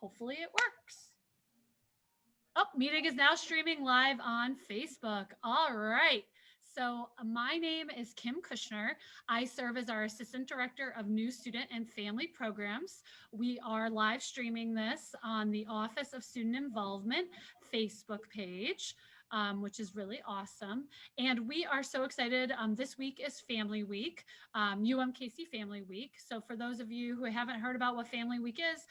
Hopefully it works. Oh, meeting is now streaming live on Facebook. All right. So my name is Kim Kushner. I serve as our Assistant Director of New Student and Family Programs. We are live streaming this on the Office of Student Involvement Facebook page. Which is really awesome. And we are so excited. This week is Family Week, UMKC Family Week. So for those of you who haven't heard about what Family Week is,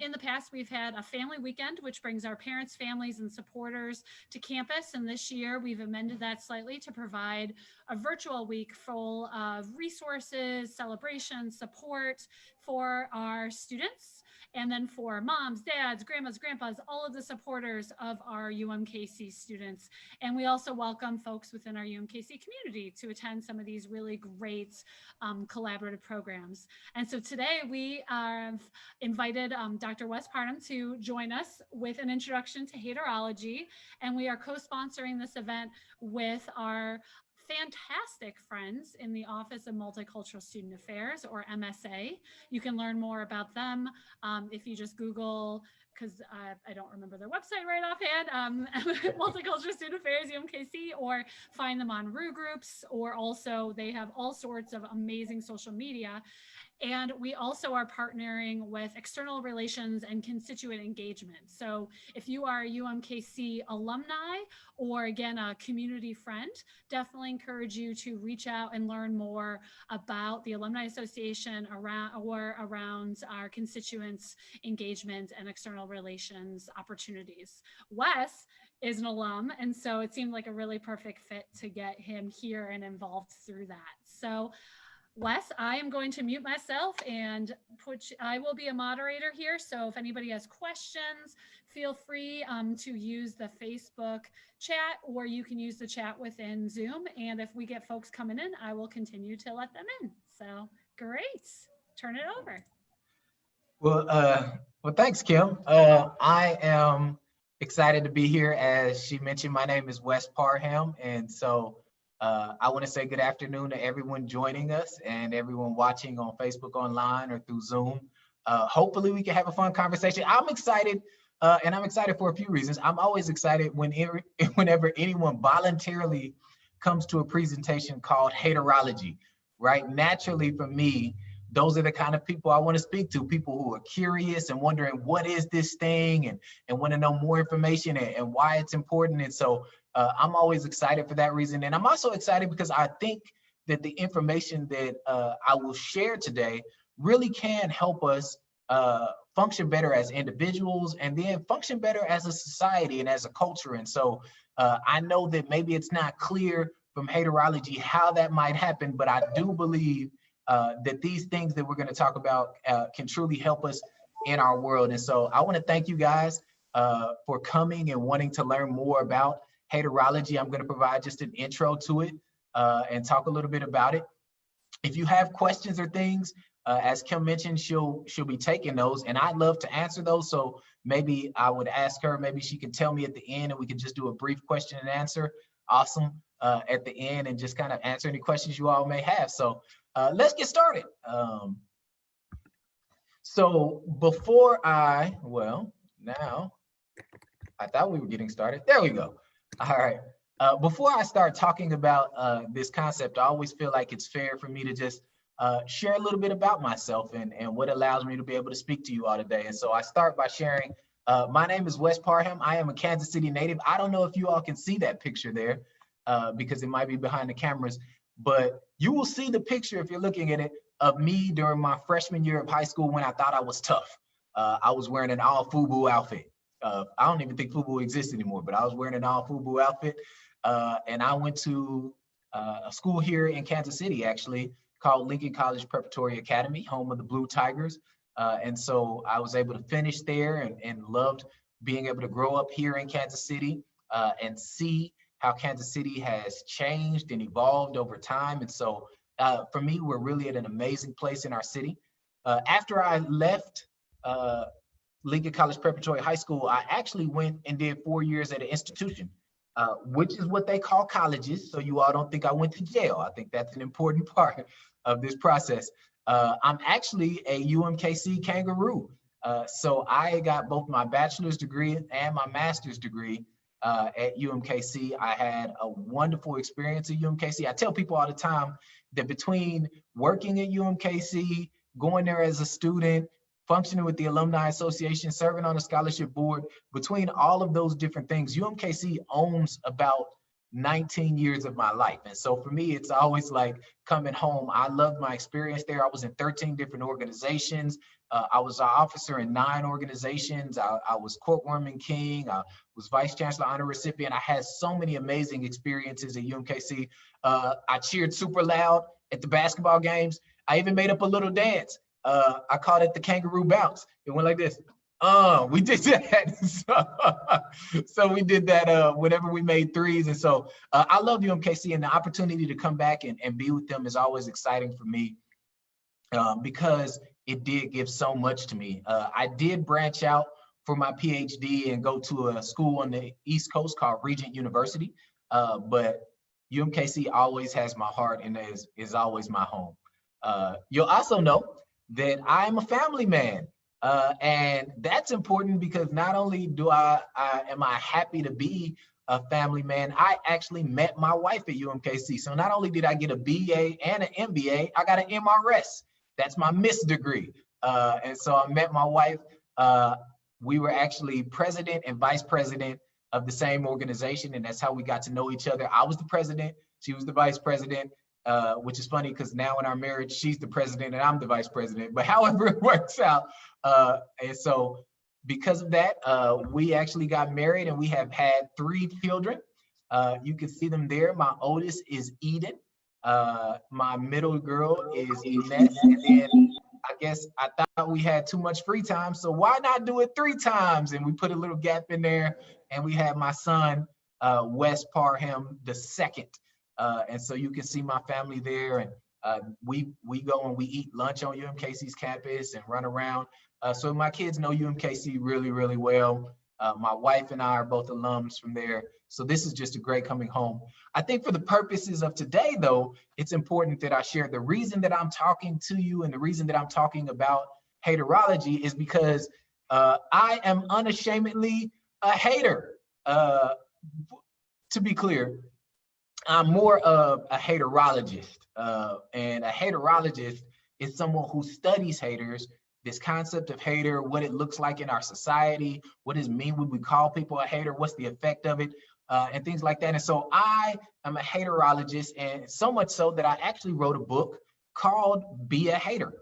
in the past, we've had a family weekend, which brings our parents, families, and supporters to campus. And this year, we've amended that slightly to provide a virtual week full of resources, celebrations, support for our students. And then for moms, dads, grandmas, grandpas, all of the supporters of our UMKC students. And we also welcome folks within our UMKC community to attend some of these really great collaborative programs. And so today we have invited Dr. Wes Parham to join us with an introduction to Haterology. And we are co-sponsoring this event with our fantastic friends in the Office of Multicultural Student Affairs, or MSA. You can learn more about them if you just Google, because I don't remember their website right offhand, Multicultural Student Affairs, UMKC, or find them on RU groups, or also they have all sorts of amazing social media. And we also are partnering with external relations and constituent engagement. So if you are a UMKC alumni or again, a community friend, definitely encourage you to reach out and learn more about the Alumni Association around our constituents engagement and external relations opportunities. Wes is an alum, and so it seemed like a really perfect fit to get him here and involved through that. So Wes, I am going to mute myself and I will be a moderator here. So if anybody has questions, feel free to use the Facebook chat, or you can use the chat within Zoom. And if we get folks coming in, I will continue to let them in. So great, turn it over. Well, thanks, Kim. I am excited to be here. As she mentioned, my name is Wes Parham, and so I want to say good afternoon to everyone joining us and everyone watching on Facebook online or through Zoom. Hopefully we can have a fun conversation. I'm excited, and I'm excited for a few reasons. I'm always excited whenever anyone voluntarily comes to a presentation called Haterology, right? Naturally for me, those are the kind of people I want to speak to, people who are curious and wondering what is this thing, and want to know more information and why it's important. And so I'm always excited for that reason. And I'm also excited because I think that the information that I will share today really can help us function better as individuals and then function better as a society and as a culture. And so I know that maybe it's not clear from Haterology how that might happen, but I do believe that these things that we're going to talk about can truly help us in our world. And so I want to thank you guys for coming and wanting to learn more about Haterology. I'm going to provide just an intro to it and talk a little bit about it. If you have questions or things, as Kim mentioned, she'll be taking those, and I'd love to answer those. So maybe I would ask her, maybe she could tell me at the end, and we could just do a brief question and answer. Awesome. At the end, and just kind of answer any questions you all may have. So let's get started. So before now I thought we were getting started. There we go. All right. Before I start talking about this concept, I always feel like it's fair for me to just share a little bit about myself and what allows me to be able to speak to you all today. And so I start by sharing, my name is Wes Parham. I am a Kansas City native. I don't know if you all can see that picture there because it might be behind the cameras, but you will see the picture if you're looking at it of me during my freshman year of high school when I thought I was tough. I was wearing an all FUBU outfit. I don't even think FUBU exists anymore, but I was wearing an all FUBU outfit. And I went to a school here in Kansas City, actually, called Lincoln College Preparatory Academy, home of the Blue Tigers. And so I was able to finish there and loved being able to grow up here in Kansas City and see how Kansas City has changed and evolved over time. And so for me, we're really at an amazing place in our city. After I left Lincoln College Preparatory High School, I actually went and did 4 years at an institution, which is what they call colleges. So you all don't think I went to jail. I think that's an important part of this process. I'm actually a UMKC kangaroo. So I got both my bachelor's degree and my master's degree at UMKC. I had a wonderful experience at UMKC. I tell people all the time that between working at UMKC, going there as a student, functioning with the Alumni Association, serving on the scholarship board, between all of those different things, UMKC owns about 19 years of my life. And so for me, it's always like coming home. I loved my experience there. I was in 13 different organizations. I was an officer in 9 organizations. I was courtworm king. I was vice chancellor honor recipient. I had so many amazing experiences at UMKC. I cheered super loud at the basketball games. I even made up a little dance. I called it the kangaroo bounce. It went like this. We did that. So we did that whenever we made threes. And so I love UMKC, and the opportunity to come back and be with them is always exciting for me because it did give so much to me. I did branch out for my PhD and go to a school on the East Coast called Regent University. But UMKC always has my heart and is always my home. You'll also know that I'm a family man. And that's important because not only am I happy to be a family man, I actually met my wife at UMKC. So not only did I get a BA and an MBA, I got an MRS. That's my Miss degree. And so I met my wife. We were actually president and vice president of the same organization, and that's how we got to know each other. I was the president, she was the vice president. Which is funny because now in our marriage, she's the president and I'm the vice president, but however it works out. And so because of that, we actually got married and we have had 3 children. You can see them there. My oldest is Eden. My middle girl is Inez. And then I guess I thought we had too much free time, so why not do it 3 times? And we put a little gap in there, and we had my son, Wes Parham II. And so you can see my family there, and we go and we eat lunch on UMKC's campus and run around. So my kids know UMKC really, really well. My wife and I are both alums from there. So this is just a great coming home. I think for the purposes of today, though, it's important that I share the reason that I'm talking to you and the reason that I'm talking about haterology is because I am unashamedly a hater. To be clear, I'm more of a haterologist, and a haterologist is someone who studies haters, this concept of hater, what it looks like in our society, what does it mean when we call people a hater, what's the effect of it, and things like that. And so I am a haterologist, and so much so that I actually wrote a book called Be a Hater.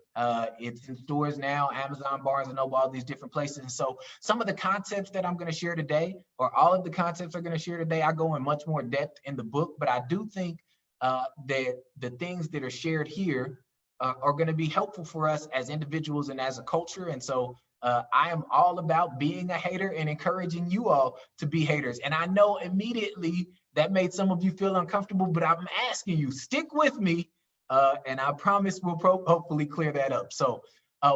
It's in stores now, Amazon, Barnes and Noble, all these different places. And so some of the concepts that I'm going to share today, or all of the concepts I'm going to share today, I go in much more depth in the book, but I do think that the things that are shared here are going to be helpful for us as individuals and as a culture. And so I am all about being a hater and encouraging you all to be haters. And I know immediately that made some of you feel uncomfortable, but I'm asking you, stick with me. And I promise we'll hopefully clear that up. So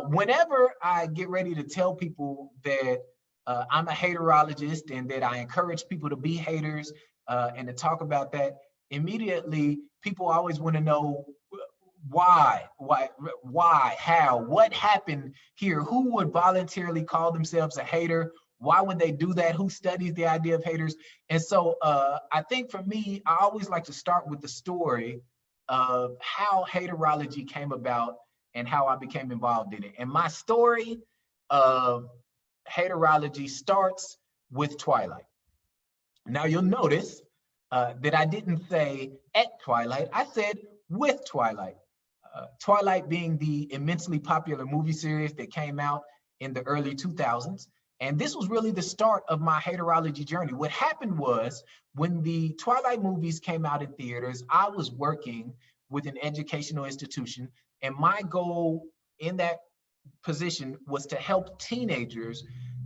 whenever I get ready to tell people that I'm a haterologist and that I encourage people to be haters and to talk about that, immediately people always want to know why, how, what happened here? Who would voluntarily call themselves a hater? Why would they do that? Who studies the idea of haters? And so I think for me, I always like to start with the story of how haterology came about and how I became involved in it. And my story of haterology starts with Twilight. Now you'll notice that I didn't say at Twilight, I said with Twilight. Twilight being the immensely popular movie series that came out in the early 2000s. And this was really the start of my haterology journey. What happened was when the Twilight movies came out in theaters, I was working with an educational institution, and my goal in that position was to help teenagers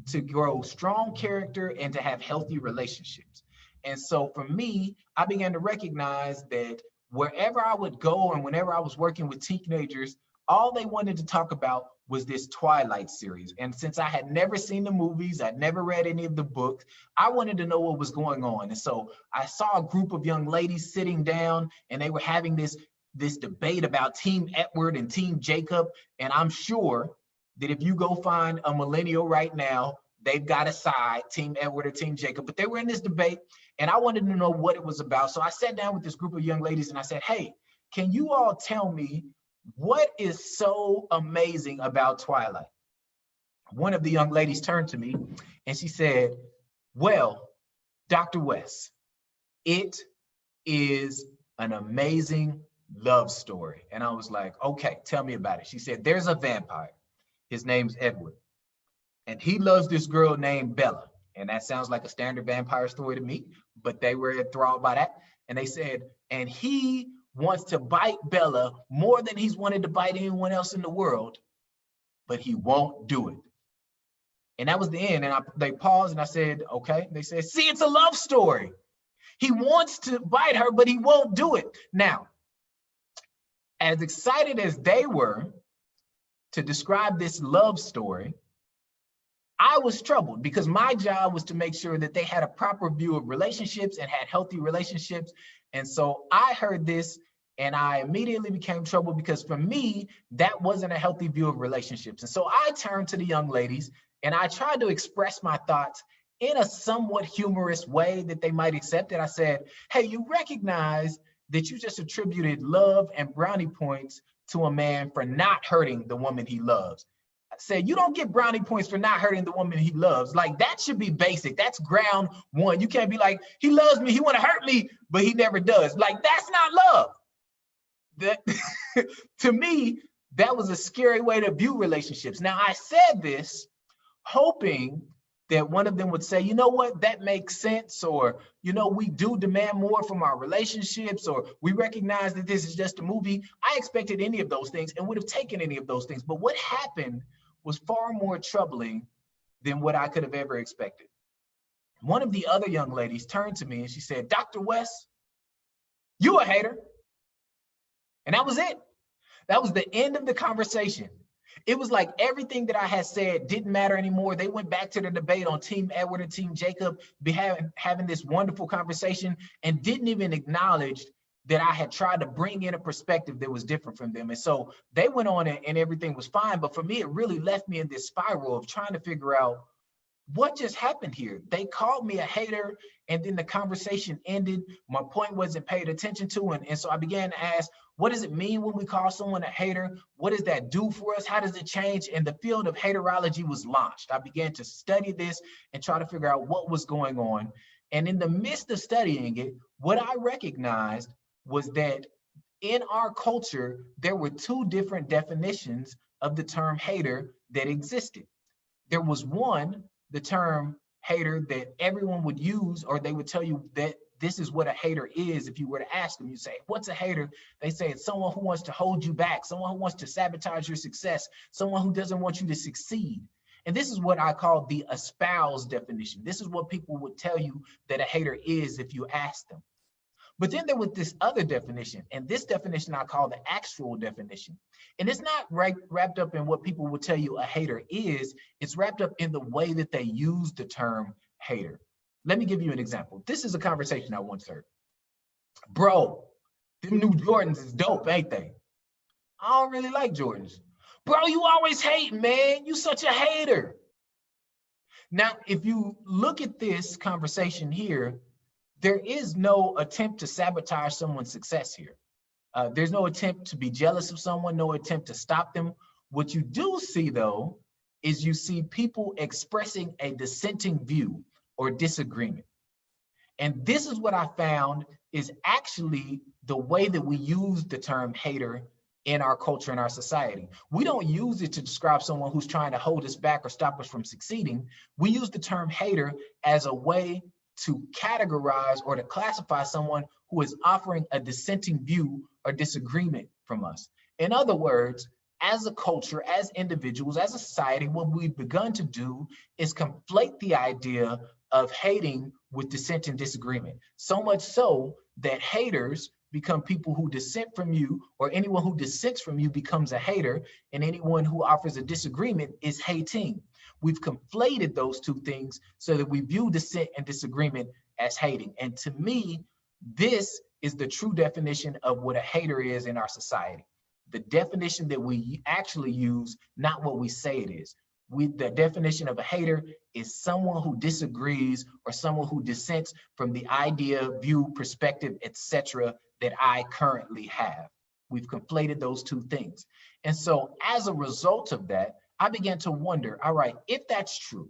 to grow strong character and to have healthy relationships. And so for me, I began to recognize that wherever I would go and whenever I was working with teenagers, all they wanted to talk about was this Twilight series. And since I had never seen the movies, I'd never read any of the books, I wanted to know what was going on. And so I saw a group of young ladies sitting down and they were having this debate about Team Edward and Team Jacob. And I'm sure that if you go find a millennial right now, they've got a side, Team Edward or Team Jacob, but they were in this debate and I wanted to know what it was about. So I sat down with this group of young ladies and I said, hey, can you all tell me what is so amazing about Twilight? One of the young ladies turned to me and she said, well, Dr. Wes, it is an amazing love story. And I was like, okay, tell me about it. She said, there's a vampire. His name's Edward. And he loves this girl named Bella. And that sounds like a standard vampire story to me, but they were enthralled by that. And they said, and he wants to bite Bella more than he's wanted to bite anyone else in the world, but he won't do it. And that was the end. And they paused and I said, okay. They said, see, it's a love story. He wants to bite her, but he won't do it. Now, as excited as they were to describe this love story, I was troubled because my job was to make sure that they had a proper view of relationships and had healthy relationships. And so I heard this and I immediately became troubled because for me, that wasn't a healthy view of relationships. And so I turned to the young ladies and I tried to express my thoughts in a somewhat humorous way that they might accept it. I said, hey, you recognize that you just attributed love and brownie points to a man for not hurting the woman he loves. I said, you don't get brownie points for not hurting the woman he loves. Like, that should be basic. That's ground one. You can't be like, he loves me, he want to hurt me, but he never does. Like, that's not love. That, to me, that was a scary way to view relationships. Now, I said this hoping that one of them would say, you know what, that makes sense, or, you know, we do demand more from our relationships, or we recognize that this is just a movie. I expected any of those things and would have taken any of those things. But what happened was far more troubling than what I could have ever expected. One of the other young ladies turned to me and she said, Dr. Wes, you a hater. And that was it. That was the end of the conversation. It was like everything that I had said didn't matter anymore. They went back to the debate on Team Edward and Team Jacob, having this wonderful conversation, and didn't even acknowledge that I had tried to bring in a perspective that was different from them. And so they went on and everything was fine. But for me, it really left me in this spiral of trying to figure out what just happened here. They called me a hater and then the conversation ended. My point wasn't paid attention to. And so I began to ask, what does it mean when we call someone a hater? What does that do for us? How does it change? And the field of haterology was launched. I began to study this and try to figure out what was going on. And in the midst of studying it, what I recognized was that in our culture, there were two different definitions of the term hater that existed. There was one, the term hater, that everyone would use, or they would tell you that this is what a hater is. If you were to ask them, you say, what's a hater? They say it's someone who wants to hold you back, someone who wants to sabotage your success, someone who doesn't want you to succeed. And this is what I call the espoused definition. This is what people would tell you that a hater is if you ask them. But then there was this other definition, and this definition I call the actual definition. And it's not wrapped up in what people would tell you a hater is, it's wrapped up in the way that they use the term hater. Let me give you an example. This is a conversation I once heard. Bro, them new Jordans is dope, ain't they? I don't really like Jordans. Bro, you always hate, man. You such a hater. Now, if you look at this conversation here, there is no attempt to sabotage someone's success here. There's no attempt to be jealous of someone, no attempt to stop them. What you do see, though, is you see people expressing a dissenting view or disagreement. And this is what I found is actually the way that we use the term hater in our culture and our society. We don't use it to describe someone who's trying to hold us back or stop us from succeeding. We use the term hater as a way to categorize or to classify someone who is offering a dissenting view or disagreement from us. In other words, as a culture, as individuals, as a society, what we've begun to do is conflate the idea of hating with dissent and disagreement. So much so that haters become people who dissent from you, or anyone who dissents from you becomes a hater, and anyone who offers a disagreement is hating. We've conflated those two things so that we view dissent and disagreement as hating. And to me, this is the true definition of what a hater is in our society. the definition that we actually use, not what we say it is. The definition of a hater is someone who disagrees or someone who dissents from the idea, view, perspective, etc. that I currently have. We've conflated those two things. And so as a result of that, I began to wonder, all right, if that's true,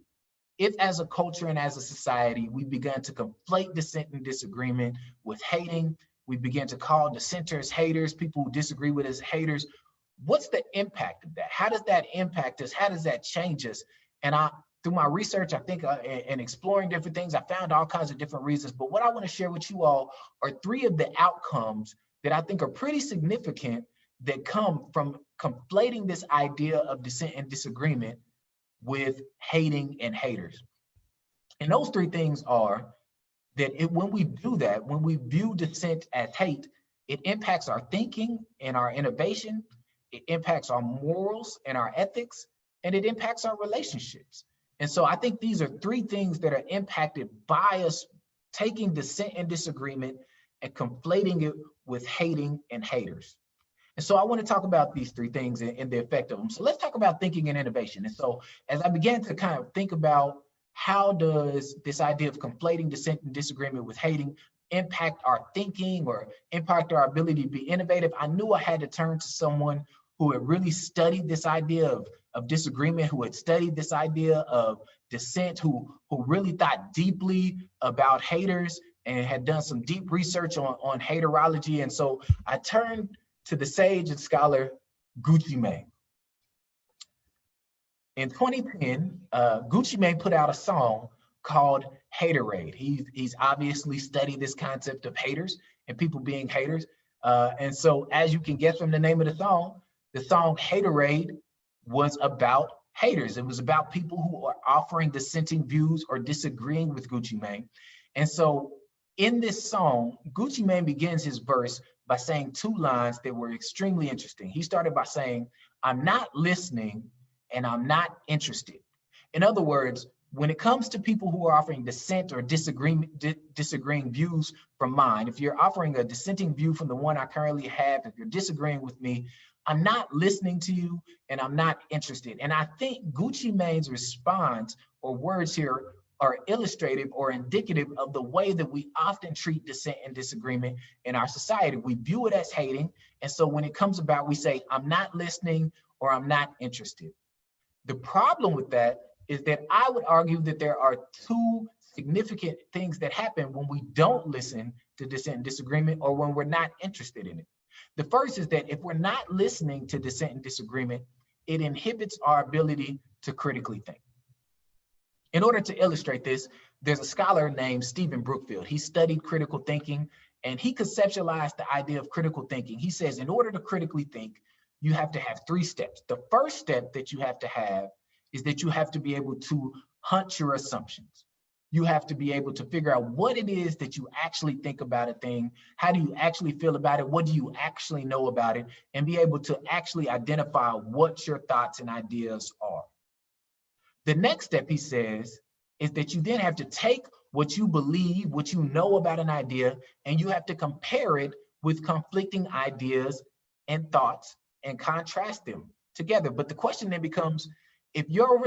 if as a culture and as a society, we began to conflate dissent and disagreement with hating, we began to call dissenters haters, people who disagree with us haters, what's the impact of that? How does that impact us? How does that change us? And through my research, I think, and exploring different things, I found all kinds of different reasons. But what I want to share with you all are 3 of the outcomes that I think are pretty significant that come from conflating this idea of dissent and disagreement with hating and haters. And those 3 things are that when we do that, when we view dissent as hate, it impacts our thinking and our innovation, it impacts our morals and our ethics, and it impacts our relationships. And so I think these are 3 things that are impacted by us taking dissent and disagreement and conflating it with hating and haters. And so I want to talk about these 3 things and the effect of them. So let's talk about thinking and innovation. And so as I began to kind of think about how does this idea of conflating dissent and disagreement with hating impact our thinking or impact our ability to be innovative, I knew I had to turn to someone who had really studied this idea of disagreement, who had studied this idea of dissent, who really thought deeply about haters and had done some deep research on haterology. And so I turned to the sage and scholar Gucci Mane. In 2010, Gucci Mane put out a song called Haterade. He's obviously studied this concept of haters and people being haters. And so as you can guess from the name of the song Haterade was about haters. It was about people who are offering dissenting views or disagreeing with Gucci Mane. And so in this song, Gucci Mane begins his verse by saying 2 lines that were extremely interesting. He started by saying, "I'm not listening and I'm not interested." In other words, when it comes to people who are offering dissent or disagreeing views from mine, if you're offering a dissenting view from the one I currently have, if you're disagreeing with me, I'm not listening to you and I'm not interested. And I think Gucci Mane's response or words here are illustrative or indicative of the way that we often treat dissent and disagreement in our society. We view it as hating. And so when it comes about, we say, I'm not listening or I'm not interested. The problem with that is that I would argue that there are 2 significant things that happen when we don't listen to dissent and disagreement or when we're not interested in it. The first is that if we're not listening to dissent and disagreement, it inhibits our ability to critically think. In order to illustrate this, there's a scholar named Stephen Brookfield. He studied critical thinking and he conceptualized the idea of critical thinking. He says, in order to critically think, you have to have 3 steps. The first step that you have to have is that you have to be able to hunt your assumptions. You have to be able to figure out what it is that you actually think about a thing. How do you actually feel about it? What do you actually know about it? And be able to actually identify what your thoughts and ideas are. The next step, he says, is that you then have to take what you believe, what you know about an idea, and you have to compare it with conflicting ideas and thoughts and contrast them together. But the question then becomes, if our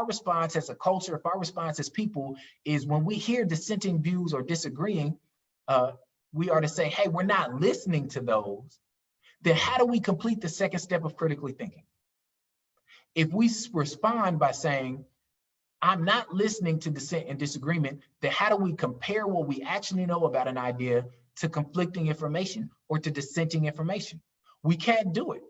response as a culture, if our response as people is when we hear dissenting views or disagreeing, we are to say, hey, we're not listening to those, then how do we complete the second step of critically thinking? If we respond by saying, I'm not listening to dissent and disagreement, then how do we compare what we actually know about an idea to conflicting information or to dissenting information? We can't do it.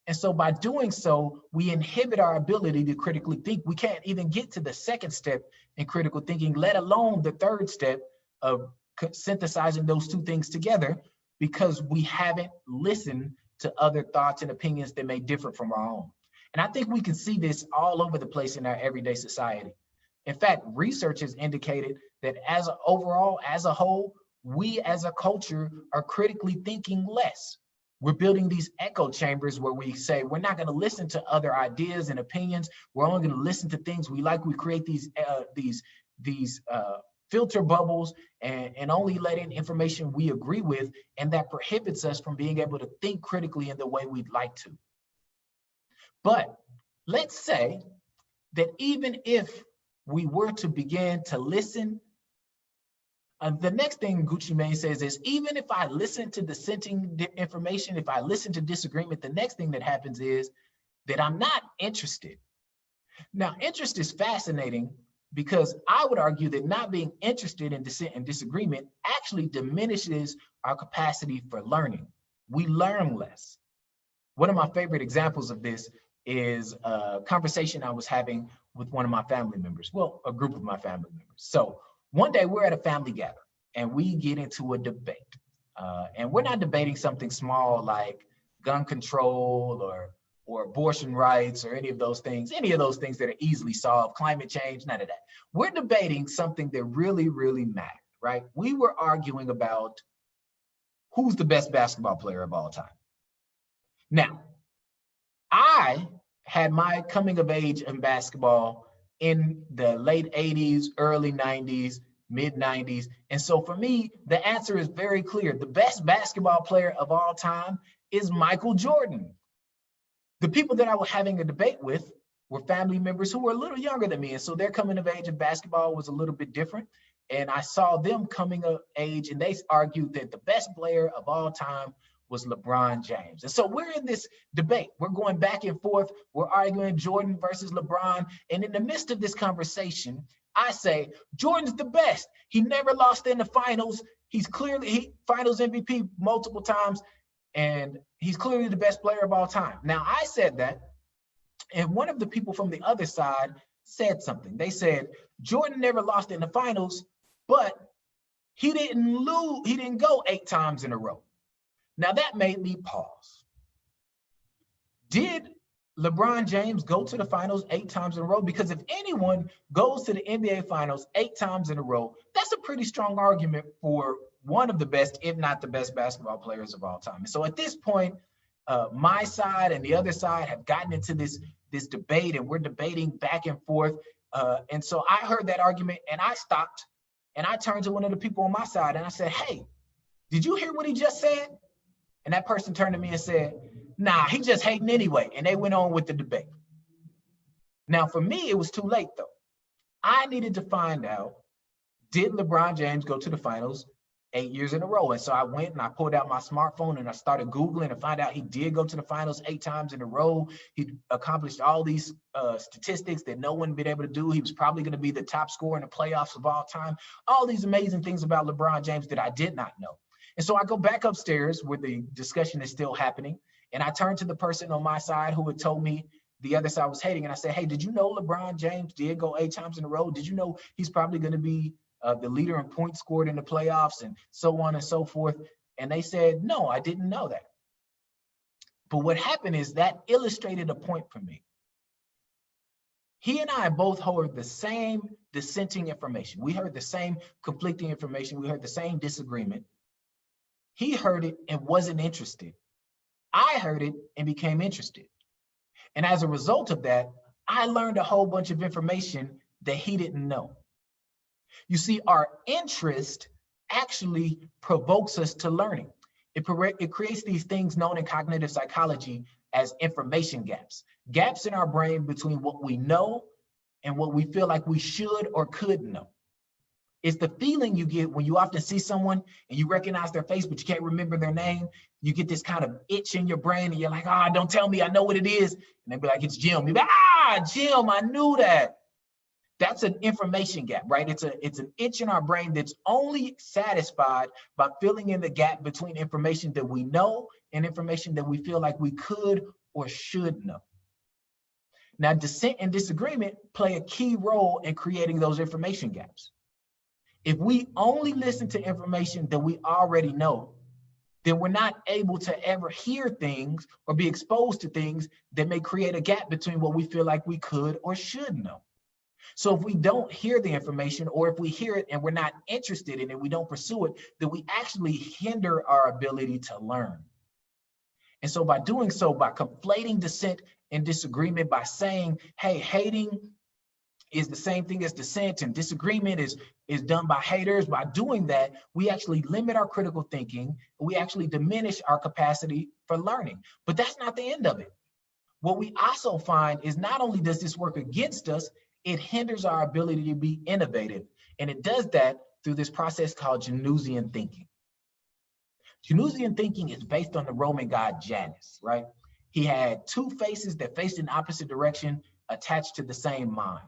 And so by doing so, we inhibit our ability to critically think. We can't even get to the second step in critical thinking, let alone the third step of synthesizing those 2 things together, because we haven't listened to other thoughts and opinions that may differ from our own. And I think we can see this all over the place in our everyday society. In fact, research has indicated that as a whole, we as a culture are critically thinking less. We're building these echo chambers where we say, we're not going to listen to other ideas and opinions. We're only going to listen to things we like. We create these filter bubbles and only let in information we agree with, and that prohibits us from being able to think critically in the way we'd like to. But let's say that even if we were to begin to listen, the next thing Gucci Mane says is, even if I listen to dissenting information, if I listen to disagreement, the next thing that happens is that I'm not interested. Now, interest is fascinating because I would argue that not being interested in dissent and disagreement actually diminishes our capacity for learning. We learn less. One of my favorite examples of this is a conversation I was having with one of my family members, well, a group of my family members. So one day we're at a family gathering and we get into a debate. And we're not debating something small like gun control or abortion rights or any of those things that are easily solved, climate change, none of that. We're debating something that really, really mattered, right? We were arguing about who's the best basketball player of all time. Now, I had my coming of age in basketball in the late 80s, early 90s, mid 90s. And so for me, the answer is very clear. The best basketball player of all time is Michael Jordan. The people that I was having a debate with were family members who were a little younger than me. And so their coming of age in basketball was a little bit different. And I saw them coming of age and they argued that the best player of all time was LeBron James. And so we're in this debate. We're going back and forth. We're arguing Jordan versus LeBron. And in the midst of this conversation, I say, Jordan's the best. He never lost in the finals. He's clearly finals MVP multiple times. And he's clearly the best player of all time. Now, I said that, and one of the people from the other side said something. They said, Jordan never lost in the finals, but he didn't go 8 times in a row. Now, that made me pause. Did LeBron James go to the finals 8 times in a row? Because if anyone goes to the NBA finals 8 times in a row, that's a pretty strong argument for one of the best, if not the best basketball players of all time. And so at this point, my side and the other side have gotten into this debate and we're debating back and forth. And so I heard that argument and I stopped and I turned to one of the people on my side and I said, hey, did you hear what he just said? And that person turned to me and said, nah, he just hating anyway. And they went on with the debate. Now, for me, it was too late, though. I needed to find out, did LeBron James go to the finals 8 years in a row? And so I went and I pulled out my smartphone and I started Googling and find out he did go to the finals 8 times in a row. He accomplished all these statistics that no one been able to do. He was probably going to be the top scorer in the playoffs of all time. All these amazing things about LeBron James that I did not know. And so I go back upstairs where the discussion is still happening. And I turned to the person on my side who had told me the other side was hating. And I said, hey, did you know LeBron James did go 8 times in a row? Did you know he's probably going to be the leader in points scored in the playoffs and so on and so forth? And they said, no, I didn't know that. But what happened is that illustrated a point for me. He and I both heard the same dissenting information. We heard the same conflicting information. We heard the same disagreement. He heard it and wasn't interested. I heard it and became interested. And as a result of that, I learned a whole bunch of information that he didn't know. You see, our interest actually provokes us to learning. It creates these things known in cognitive psychology as information gaps. Gaps in our brain between what we know and what we feel like we should or could know. It's the feeling you get when you often see someone and you recognize their face, but you can't remember their name. You get this kind of itch in your brain and you're like, don't tell me, I know what it is. And they'll be like, it's Jim. You're like, Jim, I knew that. That's an information gap, right? It's an itch in our brain that's only satisfied by filling in the gap between information that we know and information that we feel like we could or should know. Now, dissent and disagreement play a key role in creating those information gaps. If we only listen to information that we already know, then we're not able to ever hear things or be exposed to things that may create a gap between what we feel like we could or should know. So if we don't hear the information, or if we hear it and we're not interested in it, we don't pursue it, then we actually hinder our ability to learn. And so by doing so, by conflating dissent and disagreement, by saying, hey, hating is the same thing as dissent, and disagreement is done by haters. By doing that, we actually limit our critical thinking. We actually diminish our capacity for learning. But that's not the end of it. What we also find is not only does this work against us, it hinders our ability to be innovative. And it does that through this process called Janusian thinking. Janusian thinking is based on the Roman god Janus, right? He had two faces that faced in opposite direction attached to the same mind.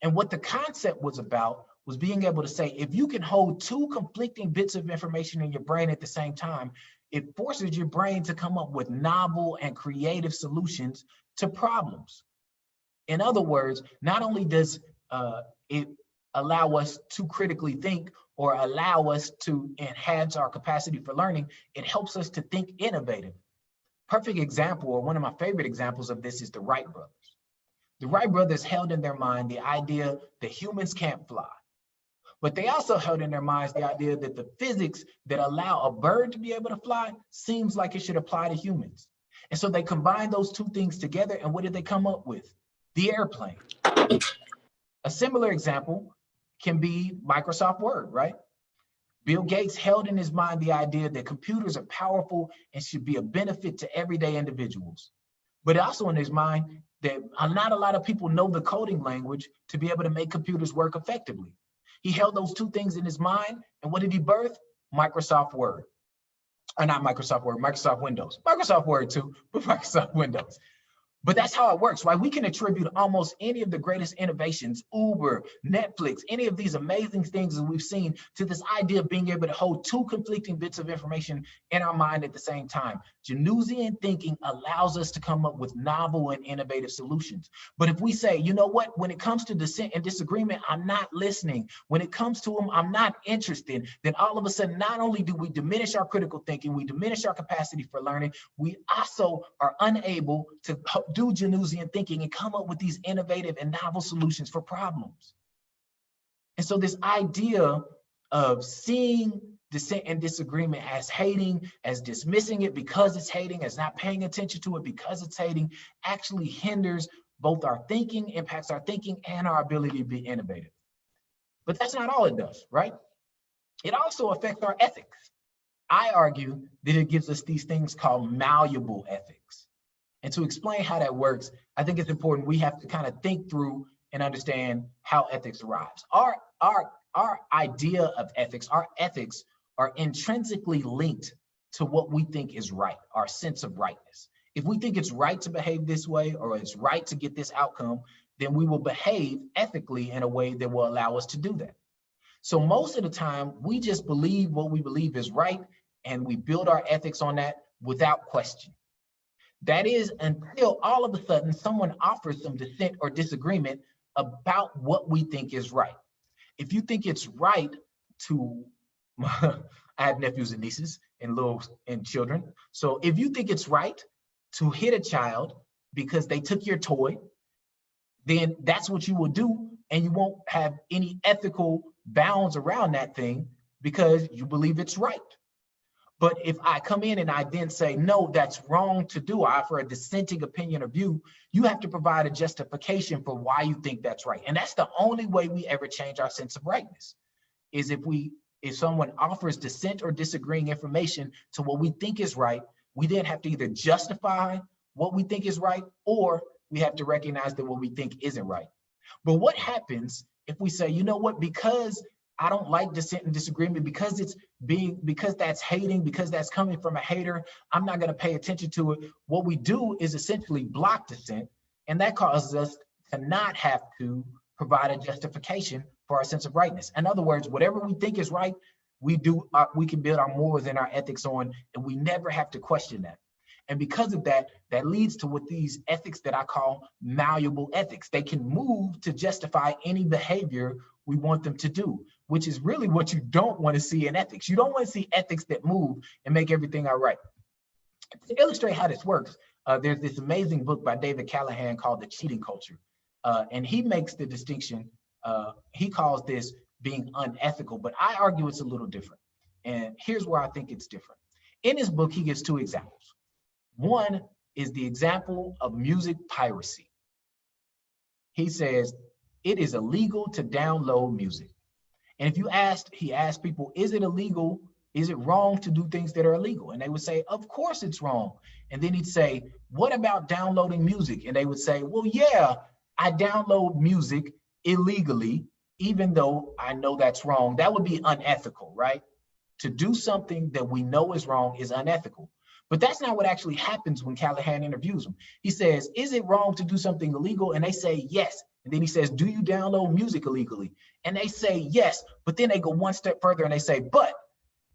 And what the concept was about was being able to say, if you can hold two conflicting bits of information in your brain at the same time, it forces your brain to come up with novel and creative solutions to problems. In other words, not only does it allow us to critically think or allow us to enhance our capacity for learning, it helps us to think innovative. Perfect example, or one of my favorite examples of this, is the Wright brothers. The Wright brothers held in their mind the idea that humans can't fly. But they also held in their minds the idea that the physics that allow a bird to be able to fly seems like it should apply to humans. And so they combined those two things together, and what did they come up with? The airplane. A similar example can be Microsoft Word, right? Bill Gates held in his mind the idea that computers are powerful and should be a benefit to everyday individuals. But also in his mind that not a lot of people know the coding language to be able to make computers work effectively. He held those two things in his mind, and what did he birth? Microsoft Word. Or not Microsoft Word, Microsoft Windows. Microsoft Word too, but Microsoft Windows. But that's how it works, right? We can attribute almost any of the greatest innovations, Uber, Netflix, any of these amazing things that we've seen, to this idea of being able to hold two conflicting bits of information in our mind at the same time. Janusian thinking allows us to come up with novel and innovative solutions. But if we say, you know what, when it comes to dissent and disagreement, I'm not listening. When it comes to them, I'm not interested. Then all of a sudden, not only do we diminish our critical thinking, we diminish our capacity for learning, we also are unable to do Janusian thinking and come up with these innovative and novel solutions for problems. And so this idea of seeing dissent and disagreement as hating, as dismissing it because it's hating, as not paying attention to it because it's hating, actually hinders both our thinking, impacts our thinking, and our ability to be innovative. But that's not all it does, right? It also affects our ethics. I argue that it gives us these things called malleable ethics. And to explain how that works, I think it's important we have to kind of think through and understand how ethics arrives. Our idea of ethics, our ethics are intrinsically linked to what we think is right, our sense of rightness. If we think it's right to behave this way, or it's right to get this outcome, then we will behave ethically in a way that will allow us to do that. So most of the time, we just believe what we believe is right, and we build our ethics on that without question. That is until all of a sudden someone offers some dissent or disagreement about what we think is right. If you think it's right to, I have nephews and nieces and children. So if you think it's right to hit a child because they took your toy, then that's what you will do, and you won't have any ethical bounds around that thing because you believe it's right. But if I come in and I then say, no, that's wrong to do, I offer a dissenting opinion or view, you have to provide a justification for why you think that's right. And that's the only way we ever change our sense of rightness, is if someone offers dissent or disagreeing information to what we think is right, we then have to either justify what we think is right, or we have to recognize that what we think isn't right. But what happens if we say, you know what, because I don't like dissent and disagreement, because that's hating, because that's coming from a hater, I'm not going to pay attention to it. What we do is essentially block dissent, and that causes us to not have to provide a justification for our sense of rightness. In other words, whatever we think is right, we can build our morals and our ethics on, and we never have to question that. And because of that, that leads to what these ethics that I call malleable ethics. They can move to justify any behavior we want them to do, which is really what you don't want to see in ethics. You don't want to see ethics that move and make everything all right. To illustrate how this works, there's this amazing book by David Callahan called The Cheating Culture. And he makes the distinction, he calls this being unethical, but I argue it's a little different. And here's where I think it's different. In his book, he gives two examples. One is the example of music piracy. He says, it is illegal to download music. And if he asked people, is it illegal? Is it wrong to do things that are illegal? And they would say, of course it's wrong. And then he'd say, what about downloading music? And they would say, well, yeah, I download music illegally, even though I know that's wrong. That would be unethical, right? To do something that we know is wrong is unethical. But that's not what actually happens when Callahan interviews them. He says, is it wrong to do something illegal? And they say, yes. And then he says, do you download music illegally? And they say, yes. But then they go one step further and they say, but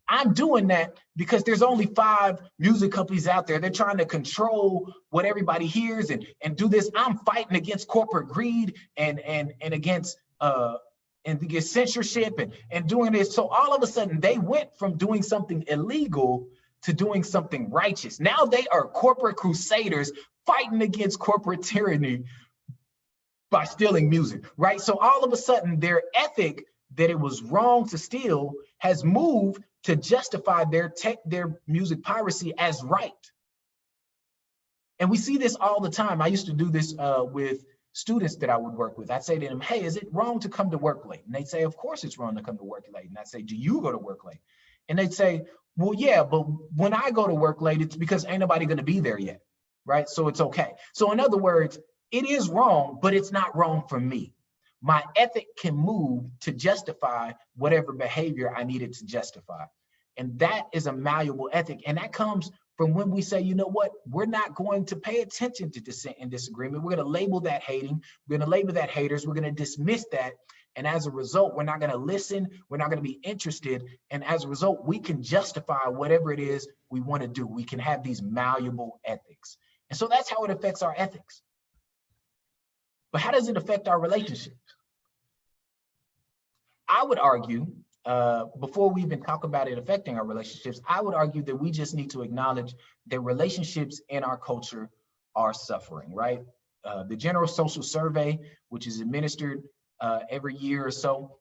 I'm doing that because there's only 5 music companies out there. They're trying to control what everybody hears and do this. I'm fighting against corporate greed and against censorship and doing this. So all of a sudden they went from doing something illegal to doing something righteous. Now they are corporate crusaders fighting against corporate tyranny by stealing music, right? So all of a sudden their ethic that it was wrong to steal has moved to justify their music piracy as right. And we see this all the time. I used to do this with students that I would work with. I'd say to them, hey, is it wrong to come to work late? And they'd say, of course it's wrong to come to work late. And I'd say, do you go to work late? And they'd say, well, yeah, but when I go to work late, it's because ain't nobody gonna be there yet, right? So it's okay. So in other words, it is wrong, but it's not wrong for me. My ethic can move to justify whatever behavior I needed to justify. And that is a malleable ethic. And that comes from when we say, you know what, we're not going to pay attention to dissent and disagreement. We're going to label that hating. We're going to label that haters. We're going to dismiss that. And as a result, we're not going to listen. We're not going to be interested. And as a result, we can justify whatever it is we want to do. We can have these malleable ethics. And so that's how it affects our ethics. But how does it affect our relationships? I would argue, before we even talk about it affecting our relationships, I would argue that we just need to acknowledge that relationships in our culture are suffering, right? The General Social Survey, which is administered every year or so,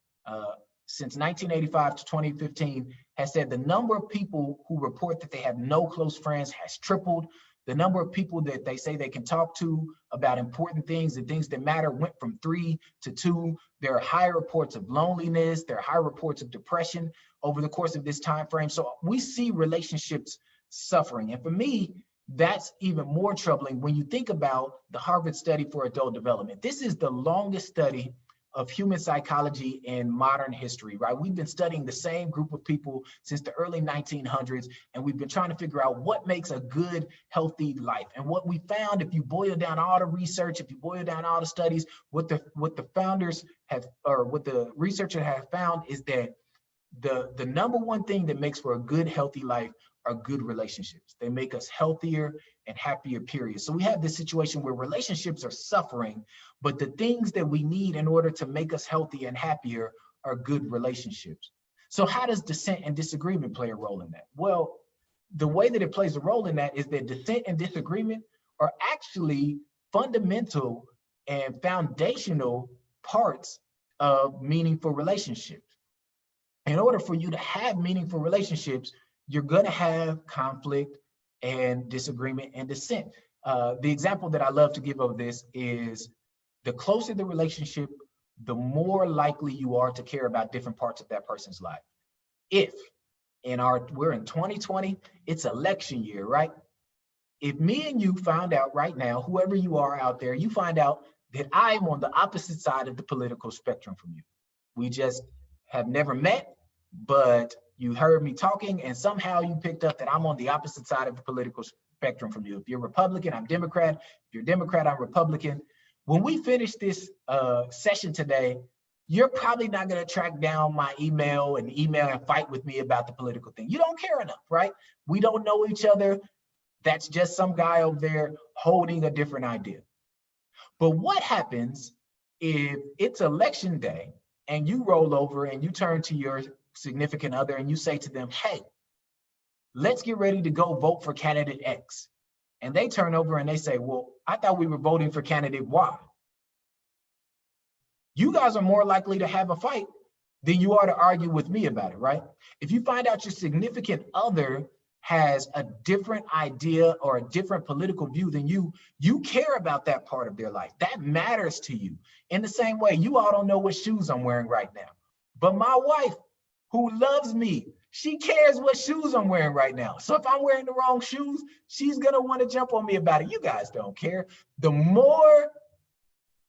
since 1985 to 2015, has said the number of people who report that they have no close friends has tripled. The number of people that they say they can talk to about important things and things that matter went from 3 to 2. There are higher reports of loneliness. There are higher reports of depression over the course of this time frame. So we see relationships suffering. And for me, that's even more troubling when you think about the Harvard Study for Adult Development. This is the longest study of human psychology in modern history, right? We've been studying the same group of people since the early 1900s, and we've been trying to figure out what makes a good, healthy life. And what we found, if you boil down all the research, if you boil down all the studies, what the founders have, or what the researchers have found is that the number one thing that makes for a good, healthy life are good relationships. They make us healthier and happier, period. So we have this situation where relationships are suffering, but the things that we need in order to make us healthy and happier are good relationships. So how does dissent and disagreement play a role in that? Well, the way that it plays a role in that is that dissent and disagreement are actually fundamental and foundational parts of meaningful relationships. In order for you to have meaningful relationships, you're going to have conflict and disagreement and dissent. The example that I love to give of this is the closer the relationship, the more likely you are to care about different parts of that person's life. If we're in 2020, it's election year, right? If me and you found out right now, whoever you are out there, you find out that I'm on the opposite side of the political spectrum from you. We just have never met, but you heard me talking and somehow you picked up that I'm on the opposite side of the political spectrum from you. If you're Republican, I'm Democrat. If you're Democrat, I'm Republican. When we finish this session today, you're probably not going to track down my email and fight with me about the political thing. You don't care enough, right? We don't know each other. That's just some guy over there holding a different idea. But what happens if it's election day and you roll over and you turn to your significant other and you say to them, hey, let's get ready to go vote for candidate X. And they turn over and they say, well, I thought we were voting for candidate Y. You guys are more likely to have a fight than you are to argue with me about it, right? If you find out your significant other has a different idea or a different political view than you care about that part of their life. That matters to you. In the same way, you all don't know what shoes I'm wearing right now, but my wife, who loves me, she cares what shoes I'm wearing right now. So if I'm wearing the wrong shoes, she's gonna want to jump on me about it. You guys don't care. The more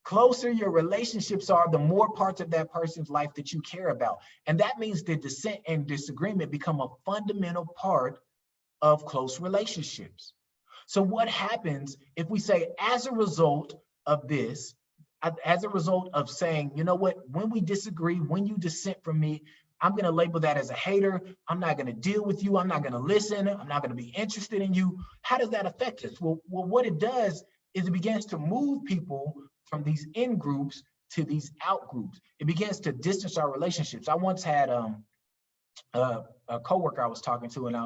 closer your relationships are, the more parts of that person's life that you care about. And that means that dissent and disagreement become a fundamental part of close relationships. So what happens if we say, as a result of this, as a result of saying, you know what, when we disagree, when you dissent from me, I'm going to label that as a hater. I'm not going to deal with you. I'm not going to listen. I'm not going to be interested in you. How does that affect us? Well, what it does is it begins to move people from these in groups to these out groups. It begins to distance our relationships. I once had a coworker I was talking to, and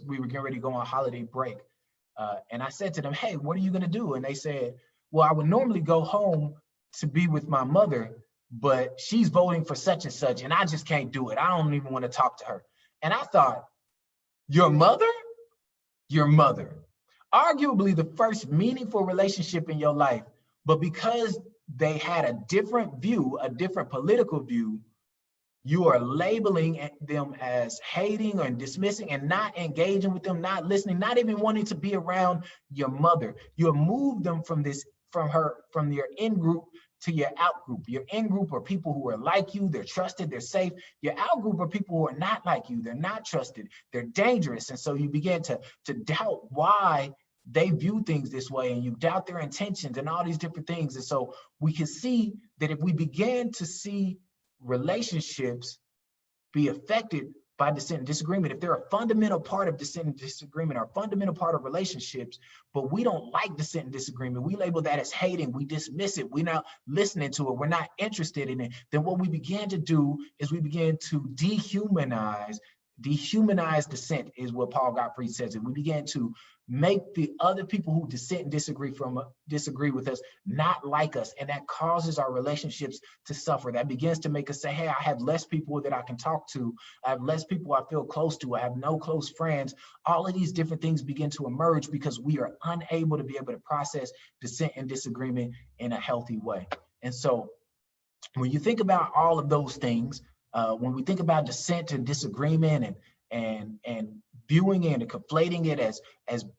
we were getting ready to go on holiday break. And I said to them, hey, what are you going to do? And they said, well, I would normally go home to be with my mother, but she's voting for such and such, and I just can't do it. I don't even want to talk to her. And I thought, your mother? Your mother. Arguably the first meaningful relationship in your life, but because they had a different view, a different political view, you are labeling them as hating or dismissing and not engaging with them, not listening, not even wanting to be around your mother. You have moved them from your in group to your out group. Your in group are people who are like you, they're trusted, they're safe. Your out group are people who are not like you, they're not trusted, they're dangerous. And so you begin to doubt why they view things this way, and you doubt their intentions and all these different things. And so we can see that if we begin to see relationships be affected by dissent and disagreement, if they're a fundamental part of dissent and disagreement, or a fundamental part of relationships, but we don't like dissent and disagreement, we label that as hating, we dismiss it, we're not listening to it, we're not interested in it, then what we begin to do is we begin to dehumanize dissent, is what Paul Gottfried says. And we began to make the other people who dissent and disagree with us not like us. And that causes our relationships to suffer. That begins to make us say, hey, I have less people that I can talk to. I have less people I feel close to. I have no close friends. All of these different things begin to emerge because we are unable to be able to process dissent and disagreement in a healthy way. And so when you think about all of those things, when we think about dissent and disagreement and viewing it and conflating it as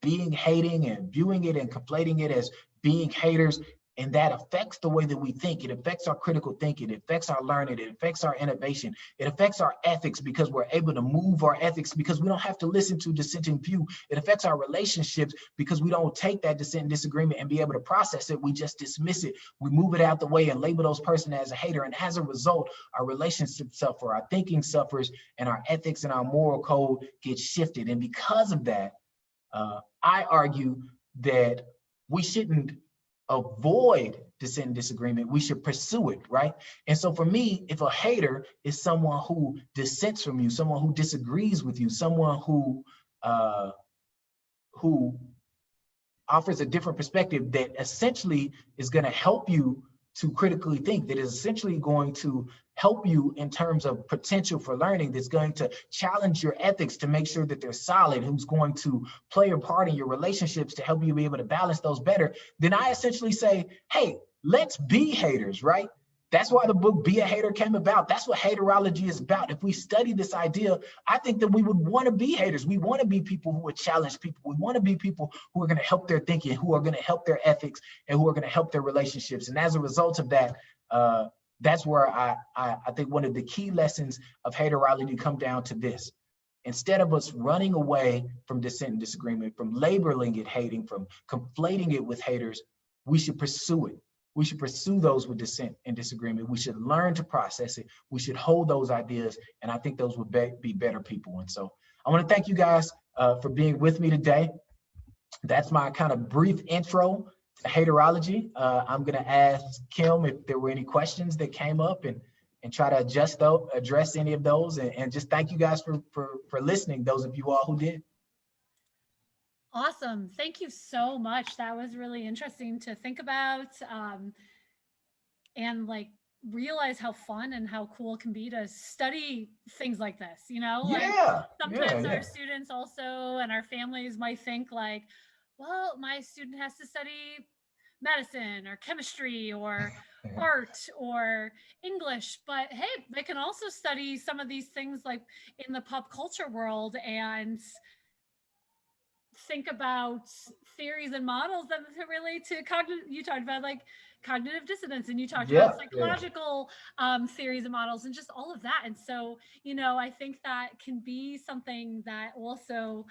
being hating, and viewing it and conflating it as being haters, and that affects the way that we think. It affects our critical thinking, it affects our learning, it affects our innovation, it affects our ethics because we're able to move our ethics because we don't have to listen to dissenting view. It affects our relationships because we don't take that dissent and disagreement and be able to process it. We just dismiss it. We move it out the way and label those person as a hater. And as a result, our relationships suffer, our thinking suffers, and our ethics and our moral code gets shifted. And because of that, I argue that we shouldn't avoid dissent and disagreement, we should pursue it, right? And so for me, if a hater is someone who dissents from you, someone who disagrees with you, someone who offers a different perspective that essentially is going to help you to critically think, that is essentially going to help you in terms of potential for learning, that's going to challenge your ethics to make sure that they're solid, who's going to play a part in your relationships to help you be able to balance those better, then I essentially say, hey, let's be haters, right? That's why the book Be a Hater came about. That's what haterology is about. If we study this idea, I think that we would want to be haters. We want to be people who would challenge people. We want to be people who are going to help their thinking, who are going to help their ethics, and who are going to help their relationships. And as a result of that, that's where I think one of the key lessons of haterology come down to this. Instead of us running away from dissent and disagreement, from labeling it hating, from conflating it with haters, we should pursue it. We should pursue those with dissent and disagreement. We should learn to process it. We should hold those ideas. And I think those would be better people. And so I want to thank you guys for being with me today. That's my kind of brief intro to haterology. I'm going to ask Kim if there were any questions that came up and try to address any of those. And just thank you guys for listening, those of you all who did. Awesome. Thank you so much. That was really interesting to think about. And like realize how fun and how cool it can be to study things like this, like Yeah, yeah, sometimes our yeah. students also and our families might think like, well, my student has to study medicine or chemistry or art or English, but hey, they can also study some of these things like in the pop culture world and think about theories and models that relate to cognitive. You talked about like cognitive dissonance, and you talked about Yeah, yeah. psychological theories and models, and just all of that. And so, I think that can be something that also,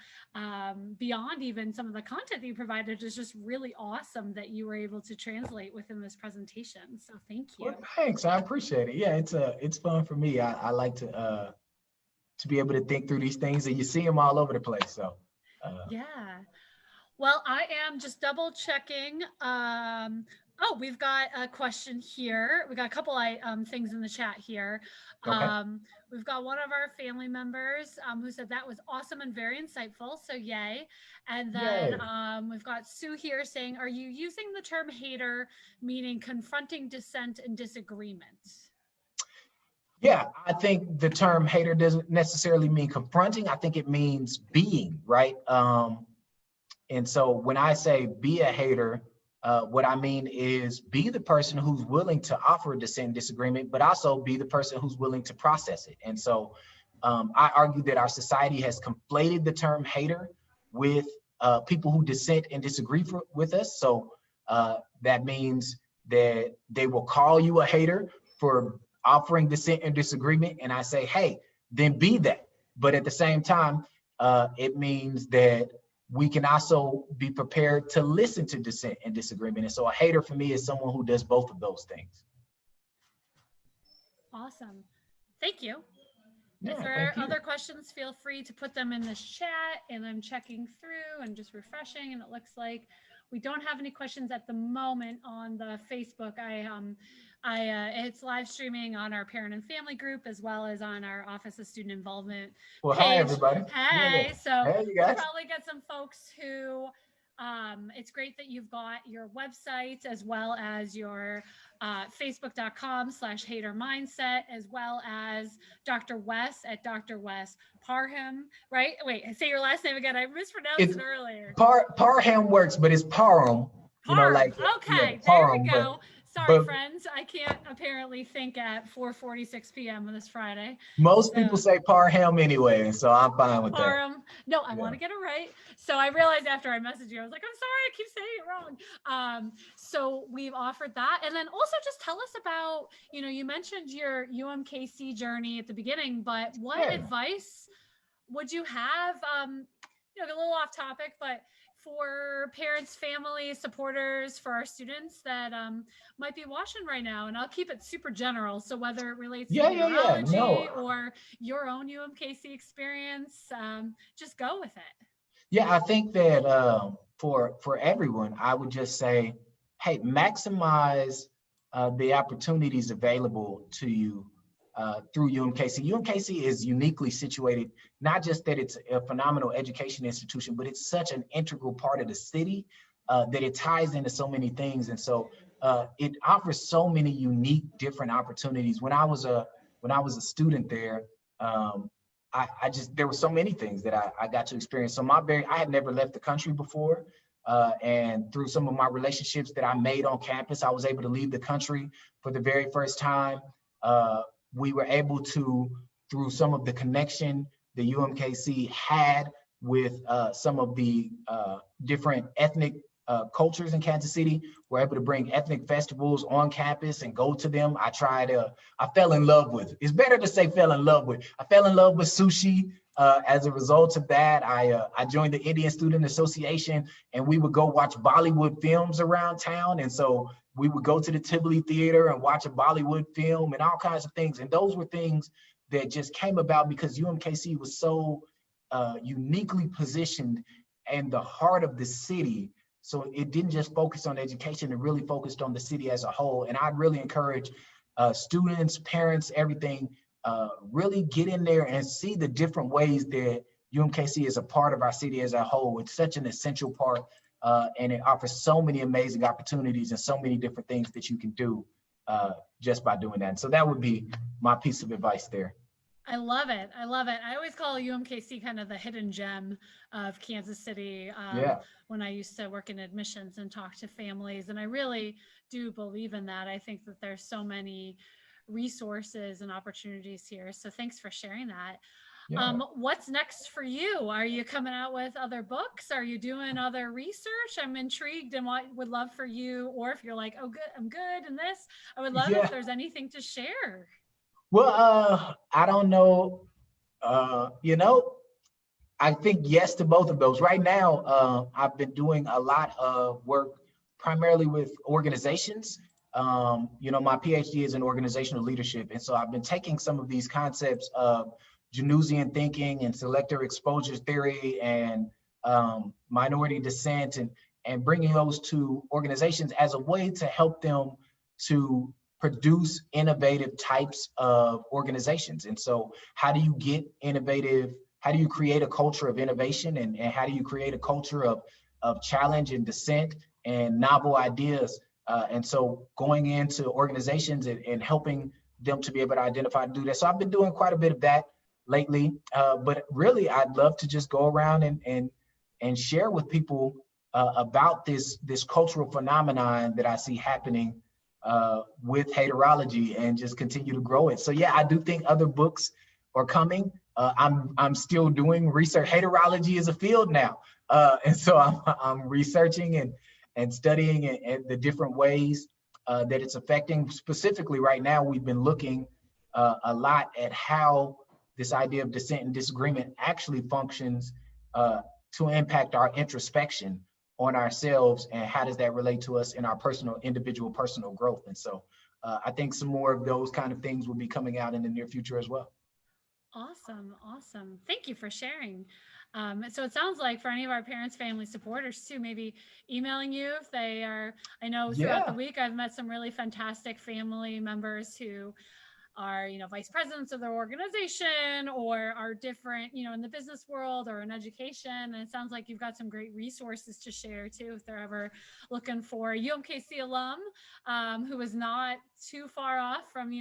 beyond even some of the content that you provided, is just really awesome that you were able to translate within this presentation. So, thank you. Well, thanks. I appreciate it. Yeah, it's fun for me. I like to be able to think through these things, and you see them all over the place. So, Yeah. Well, I am just double checking. Oh, we've got a question here. We got a couple things in the chat here. okay. Um, we've got one of our family members who said that was awesome and very insightful. So, yay. And then Yay. we've got Sue here saying, are you using the term hater, meaning confronting dissent and disagreement? Yeah, I think the term hater doesn't necessarily mean confronting. I think it means being, right? And so when I say be a hater, what I mean is be the person who's willing to offer dissent and disagreement, but also be the person who's willing to process it. And so I argue that our society has conflated the term hater with people who dissent and disagree with us. So that means that they will call you a hater for offering dissent and disagreement. And I say, hey, then be that. But at the same time, it means that we can also be prepared to listen to dissent and disagreement. And so a hater for me is someone who does both of those things. Awesome. Thank you. If Yeah, there thank are you. other questions, feel free to put them in the chat, and I'm checking through and just refreshing, and it looks like we don't have any questions at the moment on the Facebook. It's live streaming on our parent and family group as well as on our Office of Student Involvement Well, hi, page. everybody. Yeah, yeah. Hey, so Hey, you we'll guys. probably get some folks who it's great that you've got your website as well as your facebook.com/hater mindset, as well as Dr. Wes at Dr. Wes Parham, right? Wait, say your last name again. I mispronounced It's it earlier. Parham works, but it's Parham, Parham. yeah, Okay, there we Parham, go. Sorry, but friends. I can't apparently think at 4:46 p.m. on this Friday. most people So say Parham anyway, and so I'm fine with that. Parham. No, I want Yeah. to get it right. So I realized after I messaged you, I was like, I'm sorry, I keep saying it wrong. So we've offered that. And then also just tell us about, you mentioned your UMKC journey at the beginning, but what Yeah. advice would you have, a little off topic, but for parents, families, supporters, for our students that might be watching right now? And I'll keep it super general. So whether it relates to Yeah. haterology No. or your own UMKC experience, just go with it. Yeah, I think that for everyone, I would just say, hey, maximize the opportunities available to you through UMKC. UMKC is uniquely situated, not just that it's a phenomenal education institution, but it's such an integral part of the city that it ties into so many things. And so it offers so many unique, different opportunities. When I was a student there, there were so many things that I got to experience. So I had never left the country before. And through some of my relationships that I made on campus, I was able to leave the country for the very first time. We were able to, through some of the connection the UMKC had with some of the different ethnic cultures in Kansas City, we're able to bring ethnic festivals on campus and go to them. I fell in love with, it's better to say fell in love with. I fell in love with sushi. As a result of that, I joined the Indian Student Association, and we would go watch Bollywood films around town. And so we would go to the Tivoli Theater and watch a Bollywood film and all kinds of things. And those were things that just came about because UMKC was so uniquely positioned in the heart of the city. So it didn't just focus on education, it really focused on the city as a whole. And I'd really encourage students, parents, everything, really get in there and see the different ways that UMKC is a part of our city as a whole. It's such an essential part, and it offers so many amazing opportunities and so many different things that you can do. just by doing that. So that would be my piece of advice there. I love it. I love it. I always call UMKC kind of the hidden gem of Kansas City, Yeah. when I used to work in admissions and talk to families. And I really do believe in that. I think that there's so many resources and opportunities here. So thanks for sharing that. Yeah. What's next for you? Are you coming out with other books? Are you doing other research? I'm intrigued and would love for you, or if you're like, oh, good, I'm good in this, I would love Yeah. if there's anything to share. Well, I don't know. I think yes to both of those. Right now, I've been doing a lot of work primarily with organizations. My PhD is in organizational leadership. And so I've been taking some of these concepts of Janusian thinking and selective exposure theory and minority dissent and bringing those to organizations as a way to help them to produce innovative types of organizations. And so how do you get innovative? How do you create a culture of innovation, and how do you create a culture of challenge and dissent and novel ideas? And so going into organizations and helping them to be able to identify and do that. So I've been doing quite a bit of that lately, but really I'd love to just go around and share with people about this cultural phenomenon that I see happening with Haterology and just continue to grow it. So yeah, I do think other books are coming. I'm still doing research. Haterology is a field now, and so I'm researching and studying and the different ways that it's affecting. Specifically, right now we've been looking a lot at how this idea of dissent and disagreement actually functions to impact our introspection on ourselves, and how does that relate to us in our individual personal growth. And so I think some more of those kind of things will be coming out in the near future as well. Awesome. Awesome. Thank you for sharing. So it sounds like for any of our parents, family supporters too, maybe emailing you if they are, I know throughout the week, I've met some really fantastic family members who are, vice presidents of their organization or are different, in the business world or in education. And it sounds like you've got some great resources to share too, if they're ever looking for a UMKC alum who is not too far off from,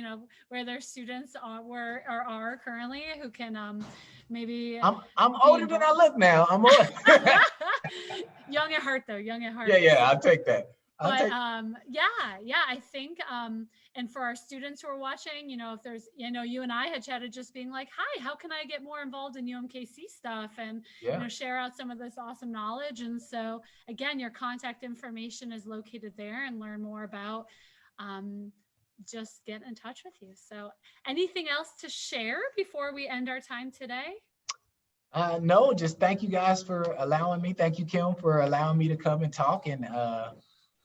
where their students are currently, who can maybe. I'm older than I look now. I'm old. Young at heart though, young at heart. Yeah, I'll take that. But I think, and for our students who are watching, if there's, you and I had chatted just being like, hi, how can I get more involved in UMKC stuff and, share out some of this awesome knowledge. And so again, your contact information is located there, and learn more about, just get in touch with you. So anything else to share before we end our time today? No, just thank you guys for allowing me. Thank you, Kim, for allowing me to come and talk,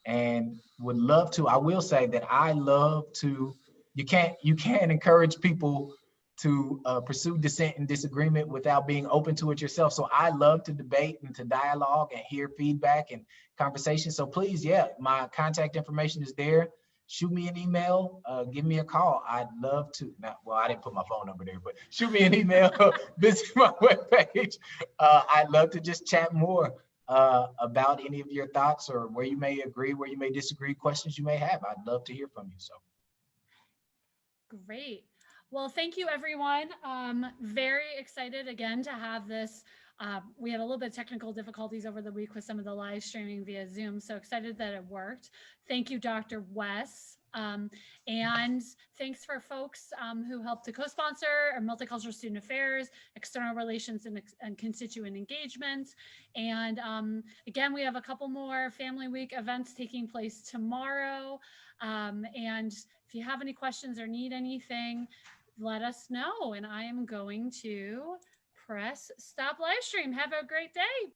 and would love to. I will say that I love to. You can't encourage people to pursue dissent and disagreement without being open to it yourself. So I love to debate and to dialogue and hear feedback and conversation. So please, my contact information is there. Shoot me an email, give me a call. I'd love to. I didn't put my phone number there, but shoot me an email, visit my webpage. I'd love to just chat more about any of your thoughts, or where you may agree, where you may disagree, questions you may have. I'd love to hear from you. So great. Well, thank you, everyone. Very excited again to have this. We had a little bit of technical difficulties over the week with some of the live streaming via Zoom. So excited that it worked. Thank you, Dr. Wes. And thanks for folks who helped to co-sponsor our Multicultural Student Affairs, External Relations, and Constituent Engagement. And again, we have a couple more Family Week events taking place tomorrow. And if you have any questions or need anything, let us know. And I am going to press stop live stream. Have a great day.